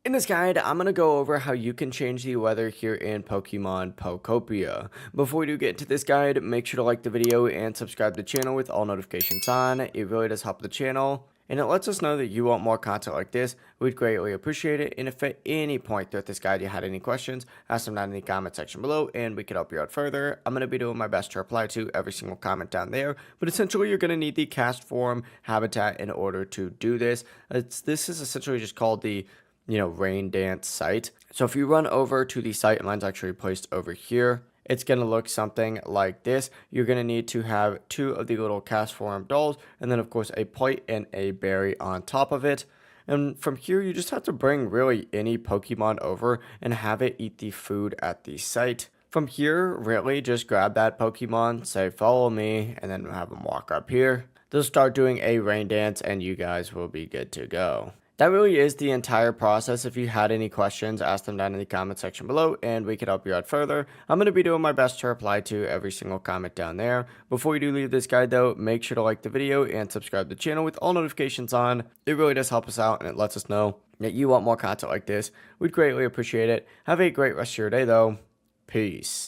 In this guide, I'm going to go over how you can change the weather here in Pokemon Pokopia. Before we do get into this guide, make sure to like the video and subscribe to the channel with all notifications on. It really does help the channel, and it lets us know that you want more content like this. We'd greatly appreciate it, and if at any point throughout this guide you had any questions, ask them down in the comment section below, and we could help you out further. I'm going to be doing my best to reply to every single comment down there, but essentially you're going to need the cast form habitat in order to do this. This is essentially just called the rain dance site. So if you run over to the site, and mine's actually placed over here, it's going to look something like this. You're going to need to have two of the little cast form dolls, and then of course a plate and a berry on top of it. And from here, you just have to bring really any Pokemon over and have it eat the food at the site. From here, really just grab that Pokemon, say follow me, and then have them walk up here. They'll start doing a rain dance and you guys will be good to go. That really is the entire process. If you had any questions, ask them down in the comment section below and we could help you out further. I'm going to be doing my best to reply to every single comment down there. Before you do leave this guide though, make sure to like the video and subscribe to the channel with all notifications on. It really does help us out and it lets us know that you want more content like this. We'd greatly appreciate it. Have a great rest of your day though. Peace.